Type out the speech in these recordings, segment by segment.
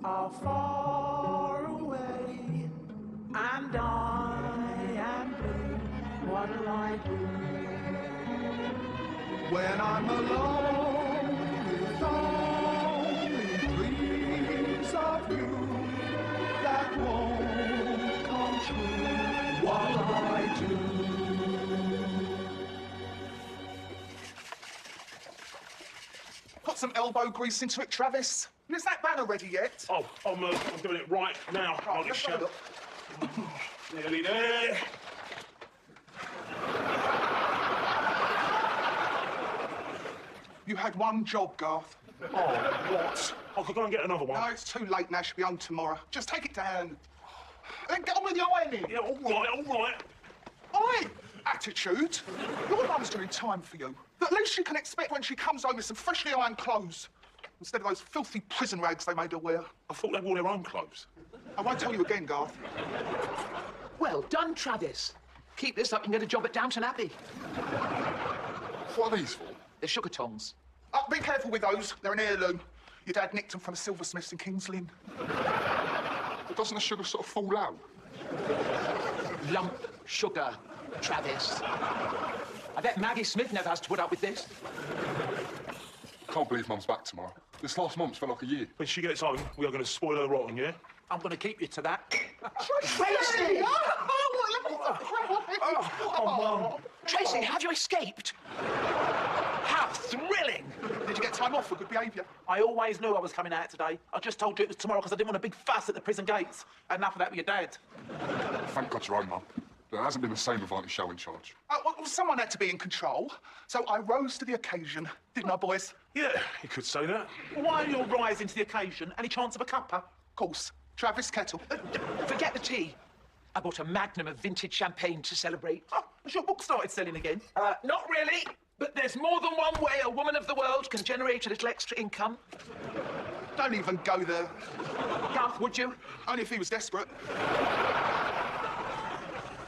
are far away, and I am blue. What'll I do when I'm alone with only dreams of you that won't come true? What'll I do? Put some elbow grease into it, Travis. Is that banner ready yet? Oh, I'm doing it right now. Right, let's have a look. Nearly there. You had one job, Garth. Oh, what? I could go and get another one. No, it's too late now. She'll be home tomorrow. Just take it down. Then get on with your ironing. Yeah, all right. Oi! Attitude. Your mum's doing time for you. The least you can expect when she comes home is some freshly ironed clothes. Instead of those filthy prison rags they made her wear. I thought they wore their own clothes. I won't tell you again, Garth. Well done, Travis. Keep this up and get a job at Downton Abbey. What are these for? They're sugar tongs. Oh, be careful with those. They're an heirloom. Your dad nicked them from a silversmith's in King's Lynn. But doesn't the sugar sort of fall out? Lump sugar, Travis. I bet Maggie Smith never has to put up with this. Can't believe Mum's back tomorrow. This last month's felt like a year. When she gets home, we are going to spoil her rotten, yeah? I'm going to keep you to that. Tracy! Tracy, have you escaped? How thrilling! Did you get time off for good behaviour? I always knew I was coming out today. I just told you it was tomorrow because I didn't want a big fuss at the prison gates. Enough of that with your dad. Thank God you're home, Mum. But it hasn't been the same with Auntie Shell in charge. Well, someone had to be in control, so I rose to the occasion, didn't I, boys? Yeah, you could say that. While you're rising to the occasion, any chance of a cuppa? Of course, Travis Kettle. Forget the tea. I bought a magnum of vintage champagne to celebrate. Oh, has your book started selling again? Not really, but there's more than one way a woman of the world can generate a little extra income. Don't even go there. Garth, would you? Only if he was desperate.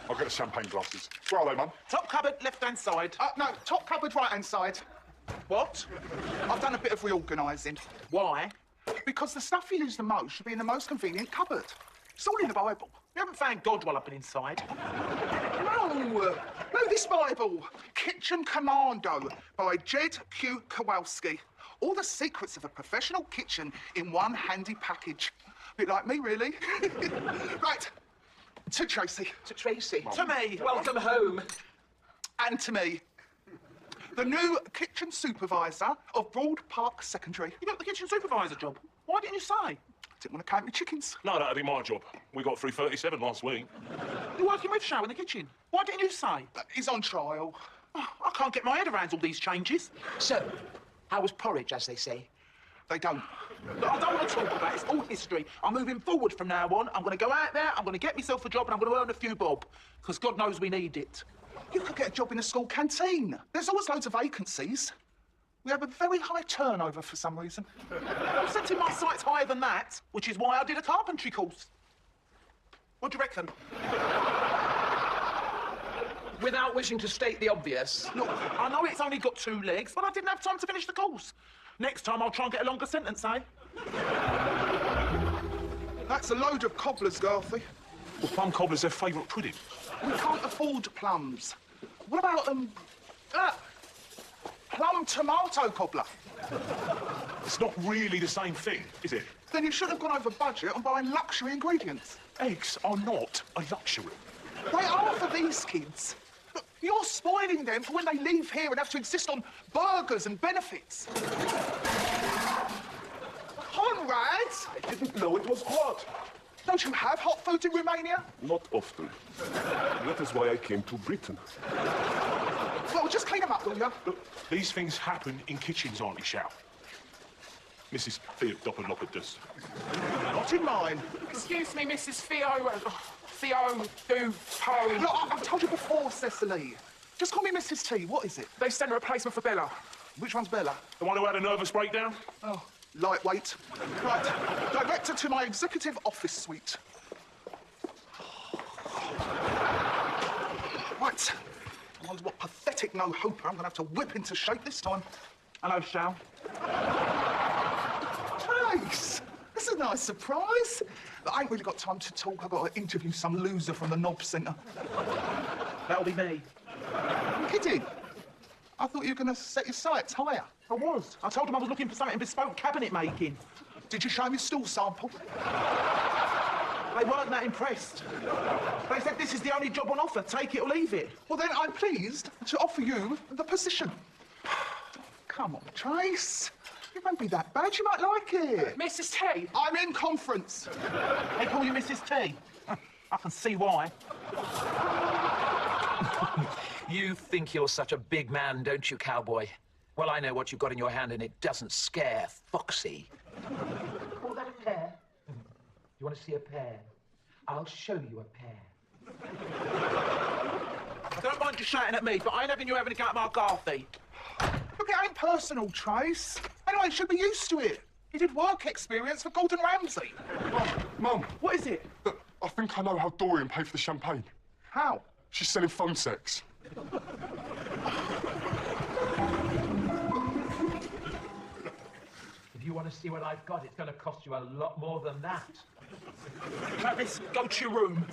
I'll get the champagne glasses. Where are they, Mum? Top cupboard, left-hand side. No, top cupboard, right-hand side. What? I've done a bit of reorganising. Why? Because the stuff you use the most should be in the most convenient cupboard. It's all in the Bible. You haven't found God while I've been inside. No, this Bible. Kitchen Commando by Jed Q. Kowalski. All the secrets of a professional kitchen in one handy package. Bit like me, really. Right, to Tracy. To Tracy. To me. Welcome home. And to me. The new kitchen supervisor of Broad Park Secondary. You got the kitchen supervisor job. Why didn't you say? Didn't want to count my chickens. No, that'd be my job. We got through 37 last week. You're working with Show in the kitchen. Why didn't you say? He's on trial. Oh, I can't get my head around all these changes. So, how was porridge, as they say? They don't. Look, I don't want to talk about it. It's all history. I'm moving forward from now on. I'm going to go out there, I'm going to get myself a job, and I'm going to earn a few bob. Because God knows we need it. You could get a job in the school canteen. There's always loads of vacancies. We have a very high turnover for some reason. I'm setting my sights higher than that, which is why I did a carpentry course. What do you reckon? Without wishing to state the obvious. Look, I know it's only got 2 legs, but I didn't have time to finish the course. Next time I'll try and get a longer sentence, eh? That's a load of cobblers, Garthy. Well, plum cobbler's their favourite pudding. We can't afford plums. What about, plum tomato cobbler? It's not really the same thing, is it? Then you should have gone over budget on buying luxury ingredients. Eggs are not a luxury. They are for these kids. Look, you're spoiling them for when they leave here and have to insist on burgers and benefits. Conrad! I didn't know it was hot. Don't you have hot food in Romania? Not often. That is why I came to Britain. Well, just clean them up, will you? Look, these things happen in kitchens, Auntie Shell. Mrs. Theodopoulos. Not in mine. Excuse me, Mrs. Theo Look, I've told you before, Cecily. Just call me Mrs. T. What is it? They sent a replacement for Bella. Which one's Bella? The one who had a nervous breakdown? Oh, lightweight. Right, director to my executive office suite. Right. I wonder what pathetic no-hoper I'm going to have to whip into shape this time. Hello, Shell. Trace! This is a nice surprise. But I ain't really got time to talk. I've got to interview some loser from the Knob Centre. That'll be me. Kidding? I thought you were going to set your sights higher. I was. I told them I was looking for something in bespoke cabinet making. Did you show him your stool sample? They weren't that impressed. They said this is the only job on offer. Take it or leave it. Well, then I'm pleased to offer you the position. Come on, Trace. It won't be that bad. You might like it. Mrs. T. I'm in conference. They call you Mrs. T. I can see why. You think you're such a big man, don't you, cowboy? Well, I know what you've got in your hand, and it doesn't scare Foxy. Call that a pear? You want to see a pear? I'll show you a pear. I don't mind you shouting at me, but I ain't having you having a go at my Garthy. Look, it ain't personal, Trace. Anyway, you should be used to it. You did work experience for Gordon Ramsay. Mum, What is it? look, I think I know how Dorian paid for the champagne. How? She's selling phone sex. If you want to see what I've got, it's going to cost you a lot more than that. Travis, go to your room.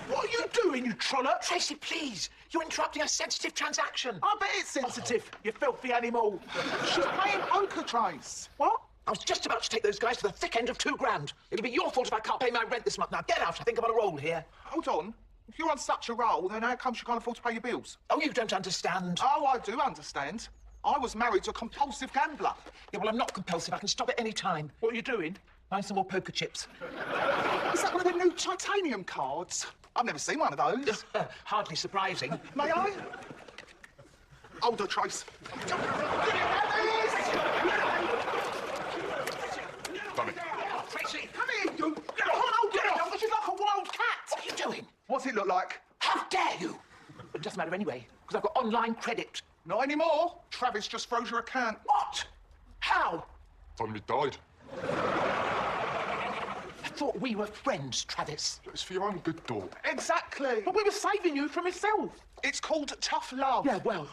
What are you doing, you trollop? Tracy, please! You're interrupting a sensitive transaction. I bet it's sensitive, you filthy animal. She's playing poker, Trace. What? I was just about to take those guys to the thick end of £2,000. It'll be your fault if I can't pay my rent this month. Now get out, I think I'm on a roll here. Hold on. If you're on such a roll, then how comes you can't afford to pay your bills? Oh, you don't understand. Oh, I do understand. I was married to a compulsive gambler. Yeah, well, I'm not compulsive. I can stop at any time. What are you doing? Buying some more poker chips. Is that one of the new titanium cards? I've never seen one of those. Hardly surprising. May I? Hold on, Trace. Done it. Tracy! Come here, you! Hold on, she's like a wild cat! What are you doing? What's it look like? How dare you? It doesn't matter anyway, because I've got online credit. Not anymore. Travis just froze your account. What? How? Told him he died. I thought we were friends, Travis. It's for your own good, Dor. Exactly. But we were saving you from yourself. It's called tough love. Yeah, well,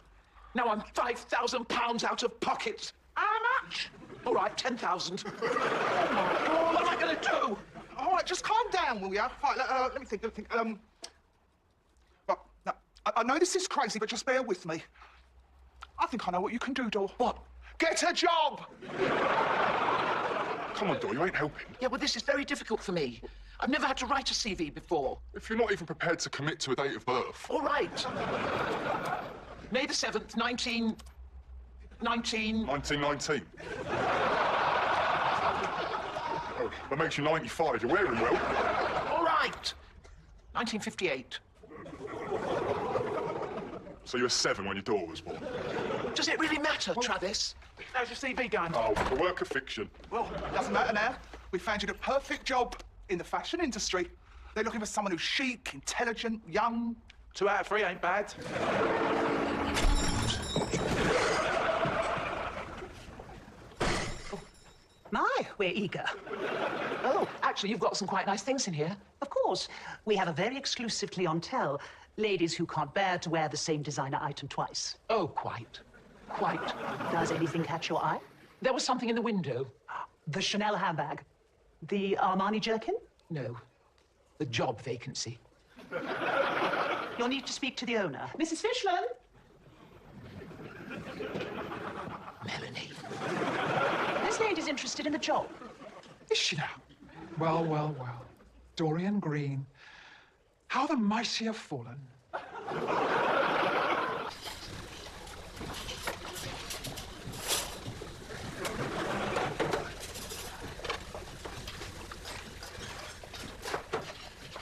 now I'm £5,000 out of pocket. How much? All right, 10,000. What am I going to do? All right, just calm down, will ya? Right, let me think. Right, now, I know this is crazy, but just bear with me. I think I know what you can do, Dor. What? Get a job! Come on, Dor, you ain't helping. Yeah, well, this is very difficult for me. I've never had to write a CV before. If you're not even prepared to commit to a date of birth. All right. May the 7th, 1919. 1919. Oh, that makes you 95. You're wearing well. All right. 1958. So you were 7 when your daughter was born. Does it really matter, Travis? How's your CV going? Oh, a work of fiction. Well, doesn't matter now. We found you the perfect job in the fashion industry. They're looking for someone who's chic, intelligent, young. 2 out of 3 ain't bad. My, we're eager. Oh, actually, you've got some quite nice things in here. Of course, we have a very exclusive clientele. Ladies who can't bear to wear the same designer item twice. Oh, quite. Quite. Does anything catch your eye? There was something in the window. The Chanel handbag. The Armani jerkin? No. The job vacancy. You'll need to speak to the owner. Mrs. Fishland? Melanie. This lady's interested in the job. Is she now? Well, well, well. Dorian Green. How the mighty have fallen.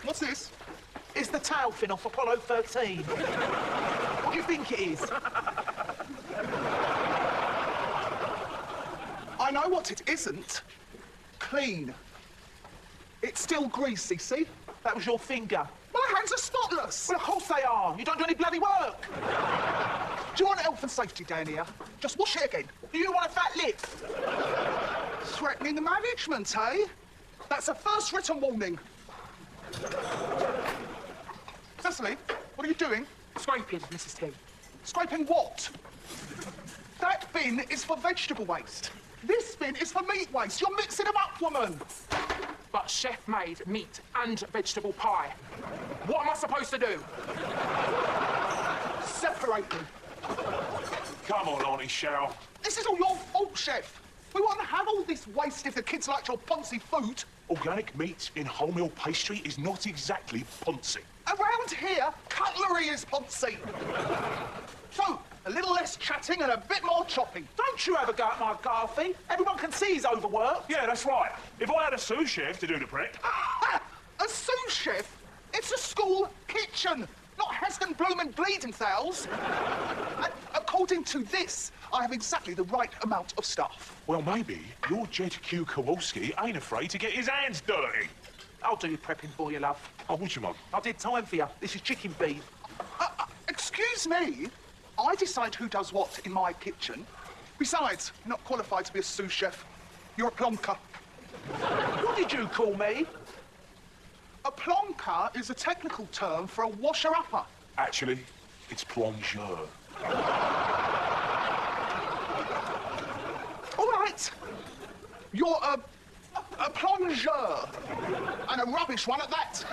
What's this? It's the tail fin off Apollo 13. What do you think it is? I know what it isn't. Clean. It's still greasy, see? That was your finger. My hands are spotless. Well, of course they are. You don't do any bloody work. Do you want health and safety down here? Just wash it again. Do you want a fat lip? Threatening the management, eh? That's a first written warning. Cecily, what are you doing? Scraping, Mrs. T. Scraping what? That bin is for vegetable waste. This bin is for meat waste. You're mixing them up, woman. But Chef made meat and vegetable pie. What am I supposed to do? Separate them. Come on, Auntie Cheryl. This is all your fault, Chef. We wouldn't have all this waste if the kids liked your poncy food. Organic meat in wholemeal pastry is not exactly poncy. Around here, cutlery is poncy. So, a little less chatting and a bit more chopping. Don't you ever go at my Garthy. Everyone can see he's overworked. Yeah, that's right. If I had a sous chef to do the prep. A sous chef? It's a school kitchen, not Heston Bloomin' Bleeding Thales. And according to this, I have exactly the right amount of staff. Well, maybe your Jed Q. Kowalski ain't afraid to get his hands dirty. I'll do your prepping for you, love. Oh, would you, Mum? I did time for you. This is chicken beef. Excuse me? I decide who does what in my kitchen. Besides, you're not qualified to be a sous chef. You're a plonker. What did you call me? A plonker is a technical term for a washer-upper. Actually, it's plongeur. All right. You're a plongeur. And a rubbish one at that.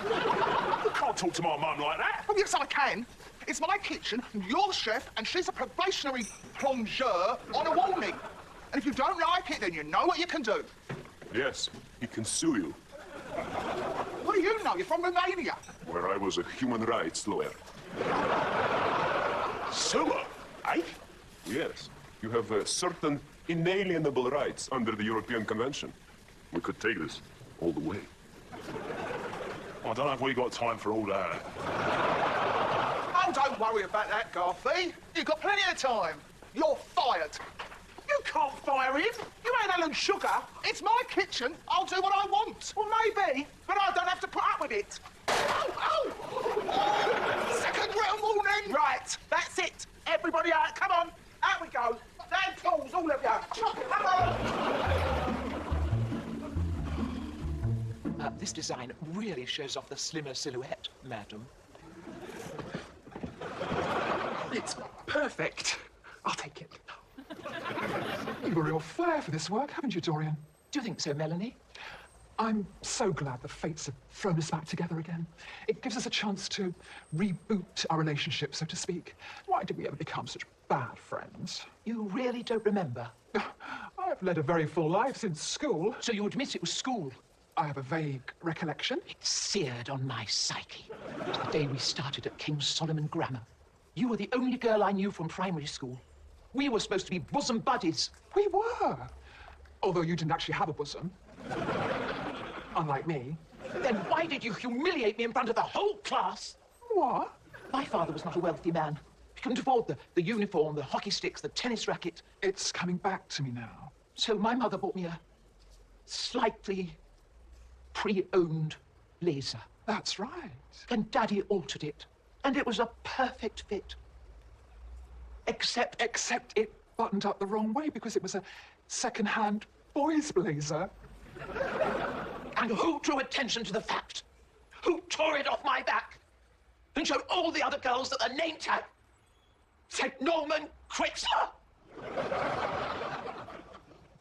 You can't talk to my mum like that. Oh, yes, I can. It's my kitchen, you're the chef, and she's a probationary plongeur on a warning. And if you don't like it, then you know what you can do. Yes, he can sue you, What do you know? You're from Romania. where I was a human rights lawyer. Sewer, eh? Yes, you have certain inalienable rights under the European Convention. We could take this all the way. I don't know if we got time for all that. Oh, don't worry about that, Garthy. You've got plenty of time. You're fired. You can't fire him. You ain't Alan Sugar. It's my kitchen. I'll do what I want. Well, maybe, but I don't have to put up with it. Oh! Second round warning. Right, that's it. Everybody out. Come on. Out we go. Stand tools, all of you. Come on. This design really shows off the slimmer silhouette, madam. It's perfect. I'll take it. You've a real flair for this work, haven't you, Dorian? Do you think so, Melanie? I'm so glad the fates have thrown us back together again. It gives us a chance to reboot our relationship, so to speak. Why did we ever become such bad friends? You really don't remember? I've led a very full life since school. So you admit it was school? I have a vague recollection. It's seared on my psyche. It was the day we started at King Solomon Grammar. You were the only girl I knew from primary school. We were supposed to be bosom buddies. We were. Although you didn't actually have a bosom. Unlike me. Then why did you humiliate me in front of the whole class? What? My father was not a wealthy man. He couldn't afford the uniform, the hockey sticks, the tennis racket. It's coming back to me now. So my mother bought me a slightly pre-owned laser. That's right. And Daddy altered it. And it was a perfect fit. Except it buttoned up the wrong way because it was a second-hand boy's blazer. And who drew attention to the fact? Who tore it off my back and showed all the other girls that the name tag said Norman Chrysler?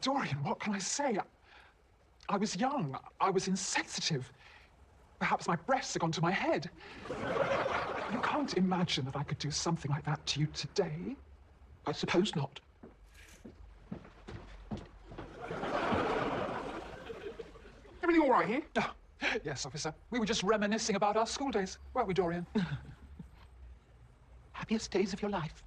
Dorian, what can I say? I was young. I was insensitive. Perhaps my breasts had gone to my head. You can't imagine that I could do something like that to you today? I suppose not. Everything all right here? Oh, yes, officer. We were just reminiscing about our school days, weren't we, Dorian? Happiest days of your life.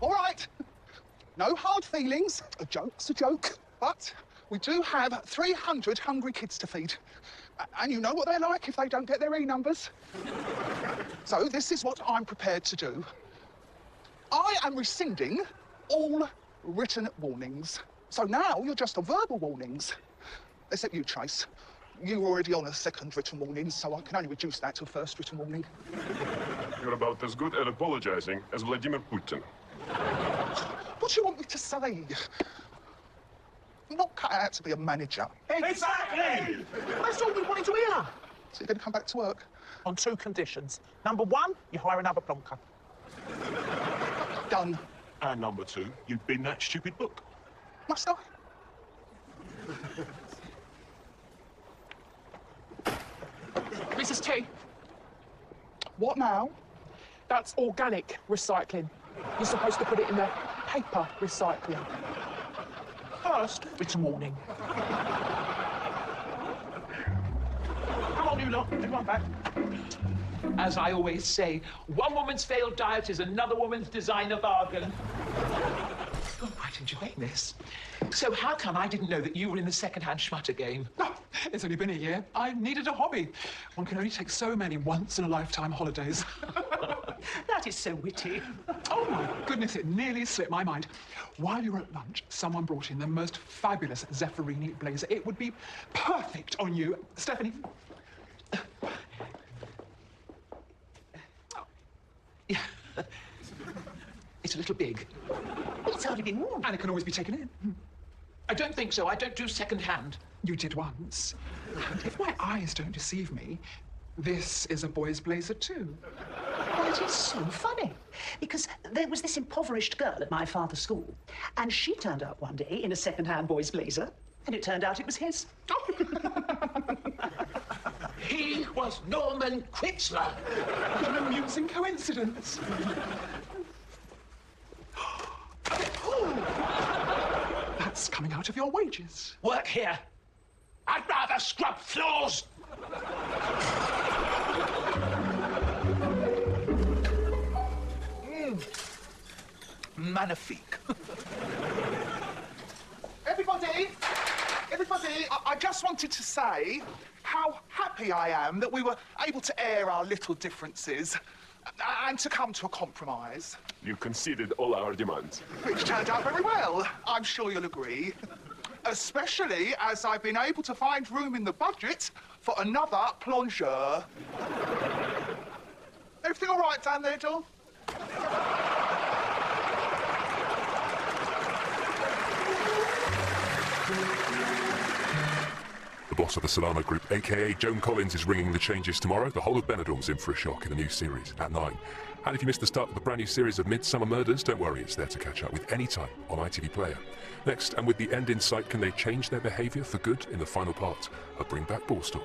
All right. No hard feelings. A joke's a joke. But we do have 300 hungry kids to feed. And you know what they're like if they don't get their E numbers. So this is what I'm prepared to do. I am rescinding all written warnings. So now you're just on verbal warnings. Except you, Chase. You were already on a second written warning, so I can only reduce that to a first written warning. You're about as good at apologizing as Vladimir Putin. What do you want me to say? I'm not cut out to be a manager. Exactly! That's all we wanted to hear. So you're going to come back to work? On 2 conditions. Number 1, you hire another plonker. Done. And number 2, you bin that stupid book. Must I? Mrs. T, What now? that's organic recycling. You're supposed to put it in the paper recycling. First, written warning. Come on, you lot. Everyone back. As I always say, one woman's failed diet is another woman's designer bargain. I'm quite enjoying this. So how come I didn't know that you were in the second-hand schmutter game? Oh, it's only been a year. I needed a hobby. One can only take so many once-in-a-lifetime holidays. That is so witty. Oh, my goodness, it nearly slipped my mind. While you were at lunch, someone brought in the most fabulous Zeffirини blazer. It would be perfect on you. Stephanie. Yeah. It's a little big. It's already been worn. And it can always be taken in. I don't think so. I don't do second-hand. You did once. And if my eyes don't deceive me, this is a boy's blazer too. Well, it is so funny, because there was this impoverished girl at my father's school, and she turned up one day in a second-hand boy's blazer, and it turned out it was his. He was Norman Quitzler. What an amusing coincidence. That's coming out of your wages. Work here. I'd rather scrub floors. Magnifique. Everybody, I just wanted to say how happy I am that we were able to air our little differences and to come to a compromise. You conceded all our demands. Which turned out very well, I'm sure you'll agree. Especially as I've been able to find room in the budget for another plongeur. Everything all right down there, John? The boss of the Solano Group, a.k.a. Joan Collins, is ringing the changes tomorrow. The whole of Benidorm's in for a shock in the new series at 9. And if you missed the start of the brand new series of Midsummer Murders, don't worry, it's there to catch up with any time on ITV Player. Next, and with the end in sight, can they change their behaviour for good in the final part of Bring Back Borstal?